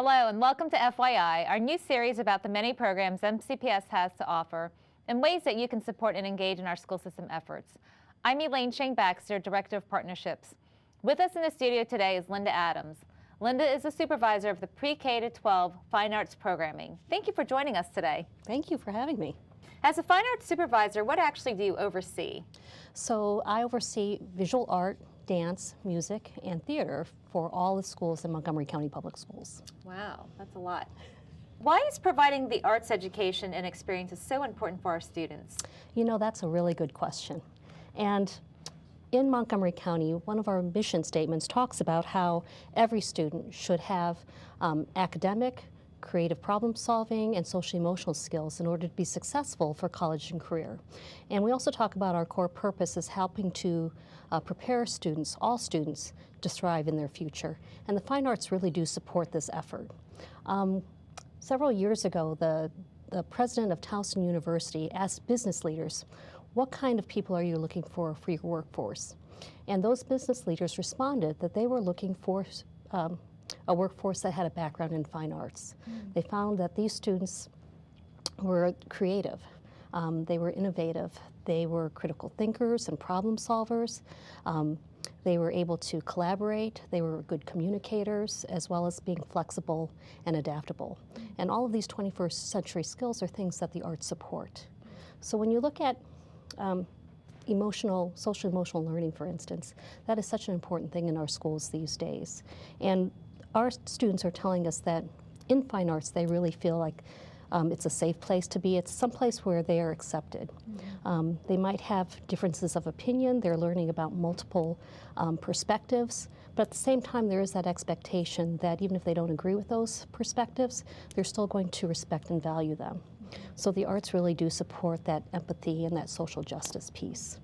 Hello and welcome to FYI, our new series about the many programs MCPS has to offer and ways that you can support and engage in our school system efforts. I'm Elaine Chang-Baxter, Director of Partnerships. With us in the studio today is Linda Adams. Linda is the supervisor of the Pre-K to 12 Fine Arts Programming. Thank you for joining us today. Thank you for having me. As a Fine Arts Supervisor, what actually do you oversee? So I oversee visual art, dance, music, and theater for all the schools in Montgomery County Public Schools. Wow, that's a lot. Why is providing the arts education and experiences so important for our students? You know, that's a really good question. And in Montgomery County, one of our mission statements talks about how every student should have academic, creative problem solving, and social emotional skills in order to be successful for college and career. And we also talk about our core purpose as helping to prepare students, all students, to thrive in their future. And the fine arts really do support this effort. Several years ago, the president of Towson University asked business leaders, what kind of people are you looking for your workforce? And those business leaders responded that they were looking for a workforce that had a background in fine arts. They found that these students were creative, they were innovative, they were critical thinkers and problem solvers, they were able to collaborate, they were good communicators, as well as being flexible and adaptable. And all of these 21st century skills are things that the arts support. So when you look at social emotional learning, for instance, that is such an important thing in our schools these days. And our students are telling us that in fine arts, they really feel like it's a safe place to be. It's someplace where they are accepted. They might have differences of opinion. They're learning about multiple perspectives. But at the same time, there is that expectation that even if they don't agree with those perspectives, they're still going to respect and value them. So the arts really do support that empathy and that social justice piece.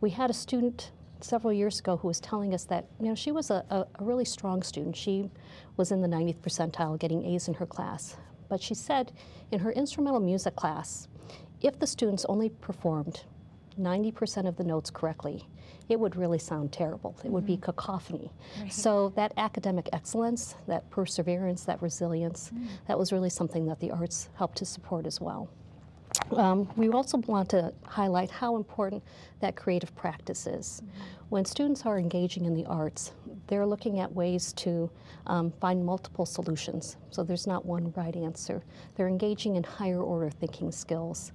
We had a student several years ago who was telling us that, you know, she was a really strong student. She was in the 90th percentile, getting A's in her class. But she said in her instrumental music class, if the students only performed 90% of the notes correctly, it would really sound terrible. It would be cacophony. Right. So that academic excellence, that perseverance, that resilience, that was really something that the arts helped to support as well. We also want to highlight how important that creative practice is. When students are engaging in the arts, they're looking at ways to find multiple solutions. So there's not one right answer. They're engaging in higher order thinking skills.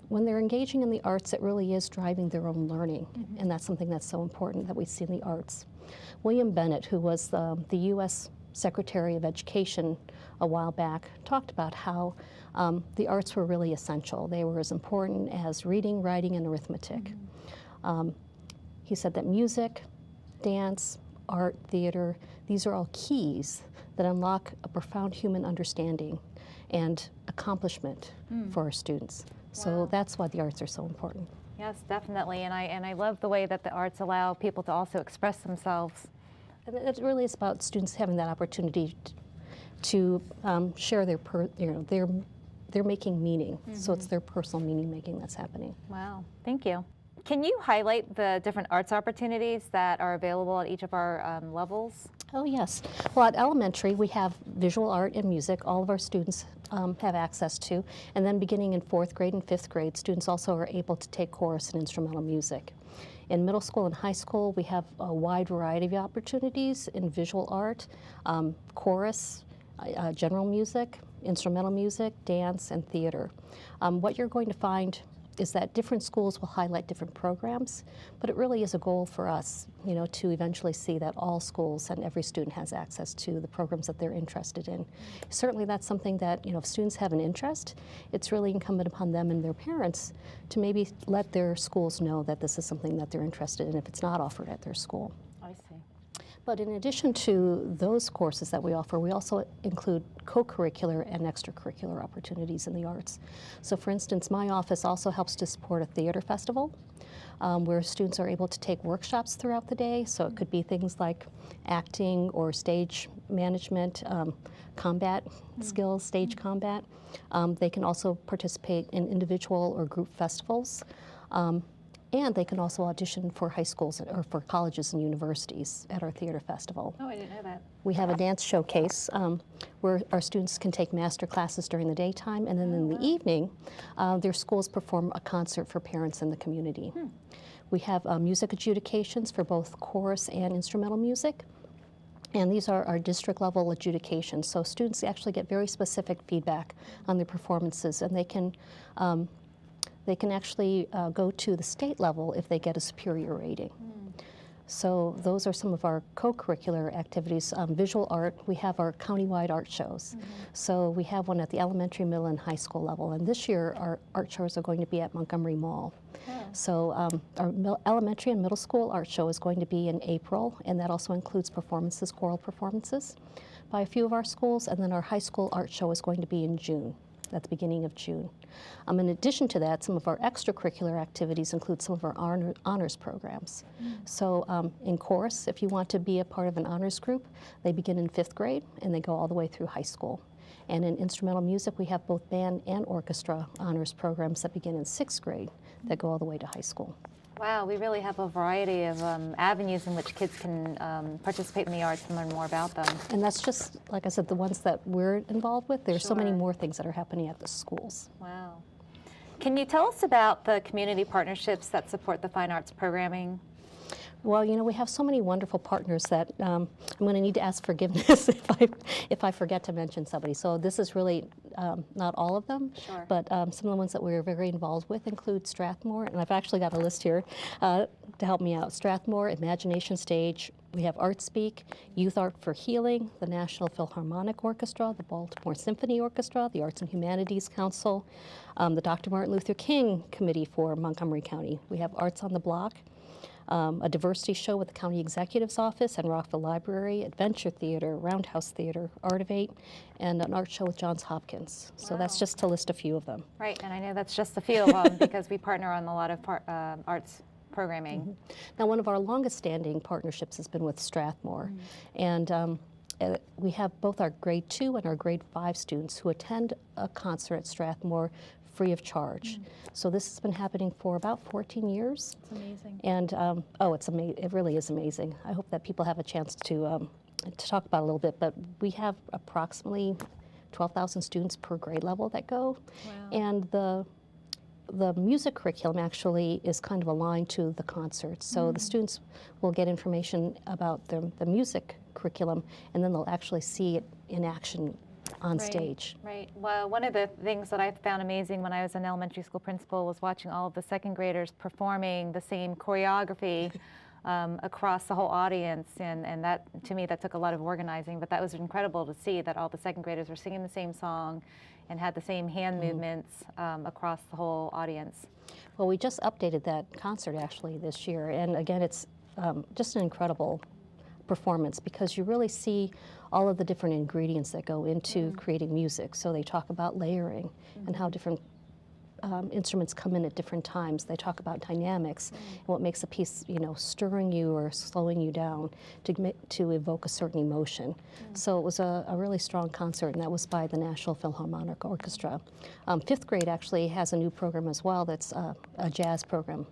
When they're engaging in the arts, it really is driving their own learning, and that's something that's so important that we see in the arts. William Bennett, who was the U.S. Secretary of Education a while back, talked about how the arts were really essential. They were as important as reading, writing, and arithmetic. He said that music, dance, art, theater, these are all keys that unlock a profound human understanding and accomplishment for our students. So that's why the arts are so important. Yes, definitely, and I love the way that the arts allow people to also express themselves. And it really is about students having that opportunity to share they're making meaning. So it's their personal meaning making that's happening. Wow, thank you. Can you highlight the different arts opportunities that are available at each of our levels? Oh yes. Well, at elementary we have visual art and music. All of our students have access to. And then beginning in 4th grade and 5th grade, students also are able to take chorus and instrumental music. In middle school and high school, we have a wide variety of opportunities in visual art, chorus, general music, instrumental music, dance, and theater. What you're going to find is that different schools will highlight different programs, but it really is a goal for us, you know, to eventually see that all schools and every student has access to the programs that they're interested in. Certainly that's something that, you know, if students have an interest, it's really incumbent upon them and their parents to maybe let their schools know that this is something that they're interested in if it's not offered at their school. I see. But in addition to those courses that we offer, we also include co-curricular and extracurricular opportunities in the arts. So for instance, my office also helps to support a theater festival where students are able to take workshops throughout the day. So it could be things like acting or stage management, combat skills, stage combat. They can also participate in individual or group festivals. And they can also audition for high schools or for colleges and universities at our theater festival. Oh, I didn't know that. We have a dance showcase where our students can take master classes during the daytime, and then in the evening, their schools perform a concert for parents in the community. We have music adjudications for both chorus and instrumental music. And these are our district level adjudications. So students actually get very specific feedback on their performances, and they can actually go to the state level if they get a superior rating. So those are some of our co-curricular activities. Visual art, we have our countywide art shows. So we have one at the elementary, middle, and high school level. And this year, our art shows are going to be at Montgomery Mall. So our elementary and middle school art show is going to be in April, and that also includes performances, choral performances by a few of our schools. And then our high school art show is going to be in June, at the beginning of June. In addition to that, some of our extracurricular activities include some of our honors programs. So in chorus, if you want to be a part of an honors group, they begin in 5th grade and they go all the way through high school. And in instrumental music, we have both band and orchestra honors programs that begin in 6th grade that go all the way to high school. Wow, we really have a variety of avenues in which kids can participate in the arts and learn more about them. And that's just, like I said, the ones that we're involved with. There's so many more things that are happening at the schools. Wow. Can you tell us about the community partnerships that support the fine arts programming? Well, you know, we have so many wonderful partners that I'm going to need to ask forgiveness if I forget to mention somebody. So this is really not all of them, but some of the ones that we're very involved with include Strathmore, and I've actually got a list here to help me out. Strathmore, Imagination Stage, we have Art Speak, Youth Art for Healing, the National Philharmonic Orchestra, the Baltimore Symphony Orchestra, the Arts and Humanities Council, the Dr. Martin Luther King Committee for Montgomery County. We have Arts on the Block, a diversity show with the County Executive's Office and Rockville Library, Adventure Theater, Roundhouse Theater, Art of Eight, and an art show with Johns Hopkins. So that's just to list a few of them. Right, and I know that's just a few of them because we partner on a lot of arts programming. Now, one of our longest standing partnerships has been with Strathmore, and we have both our grade 2 and our grade 5 students who attend a concert at Strathmore free of charge. So this has been happening for about 14 years. It's amazing. And it really is amazing. I hope that people have a chance to talk about it a little bit, but we have approximately 12,000 students per grade level that go. Wow. And the music curriculum actually is kind of aligned to the concerts. So the students will get information about the music curriculum, and then they'll actually see it in action on stage. Right. Well, one of the things that I found amazing when I was an elementary school principal was watching all of the second graders performing the same choreography across the whole audience, and that, to me, that took a lot of organizing, but that was incredible to see that all the second graders were singing the same song and had the same hand movements across the whole audience. Well, we just updated that concert actually this year, and again, it's just an incredible performance because you really see all of the different ingredients that go into creating music. So they talk about layering and how different instruments come in at different times. They talk about dynamics and what makes a piece, you know, stirring you or slowing you down to evoke a certain emotion. So it was a really strong concert, and that was by the National Philharmonic Orchestra. 5th grade actually has a new program as well that's a jazz program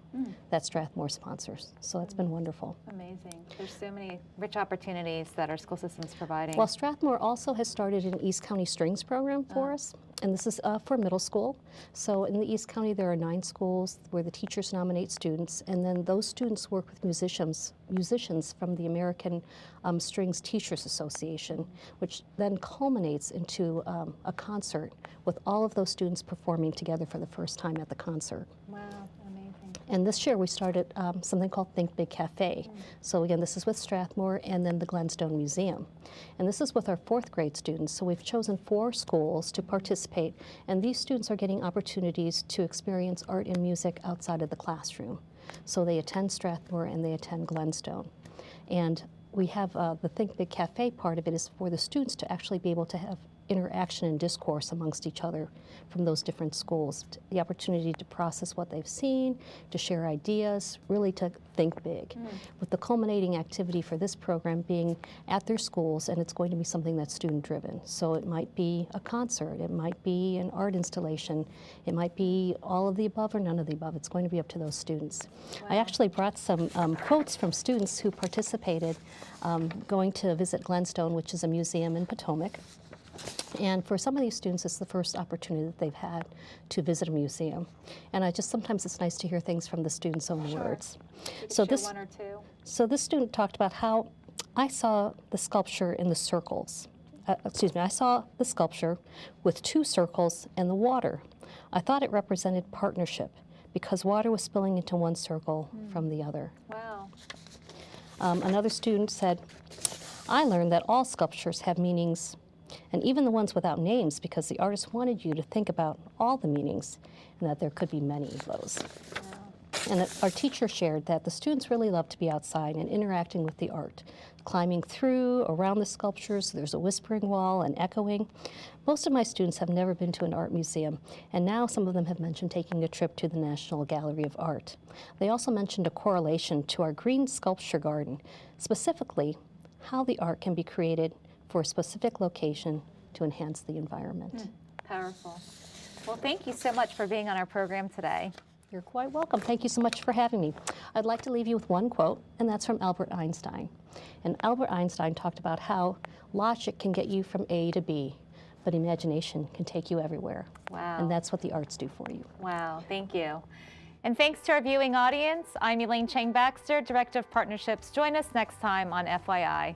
that Strathmore sponsors. So that's been wonderful. Amazing. There's so many rich opportunities that our school system's providing. Well, Strathmore also has started an East County Strings program for us. And this is for middle school. So in the East County, there are 9 schools where the teachers nominate students, and then those students work with musicians from the American Strings Teachers Association, which then culminates into a concert with all of those students performing together for the first time at the concert. Wow, amazing. And this year we started something called Think Big Cafe. So again, this is with Strathmore and then the Glenstone Museum. And this is with our 4th grade students. So we've chosen 4 schools to participate, and these students are getting opportunities to experience art and music outside of the classroom. So they attend Strathmore and they attend Glenstone. And we have the Think Big Cafe part of it is for the students to actually be able to have interaction and discourse amongst each other from those different schools, the opportunity to process what they've seen, to share ideas, really to think big. With the culminating activity for this program being at their schools, and it's going to be something that's student-driven. So it might be a concert, it might be an art installation, it might be all of the above or none of the above. It's going to be up to those students. Wow. I actually brought some quotes from students who participated going to visit Glenstone, which is a museum in Potomac. And for some of these students, it's the first opportunity that they've had to visit a museum. And sometimes it's nice to hear things from the students' own words. So this one or two. So this student talked about how I saw the sculpture in the circles. I saw the sculpture with 2 circles and the water. I thought it represented partnership because water was spilling into one circle from the other. Wow. Another student said, I learned that all sculptures have meanings, and even the ones without names, because the artist wanted you to think about all the meanings and that there could be many of those. Wow. And our teacher shared that the students really love to be outside and interacting with the art, climbing through, around the sculptures. There's a whispering wall and echoing. Most of my students have never been to an art museum, and now some of them have mentioned taking a trip to the National Gallery of Art. They also mentioned a correlation to our green sculpture garden, specifically how the art can be created for a specific location to enhance the environment. Powerful. Well, thank you so much for being on our program today. You're quite welcome. Thank you so much for having me. I'd like to leave you with one quote, and that's from Albert Einstein. And Albert Einstein talked about how logic can get you from A to B, but imagination can take you everywhere. Wow. And that's what the arts do for you. Wow, thank you. And thanks to our viewing audience, I'm Elaine Chang-Baxter, Director of Partnerships. Join us next time on FYI.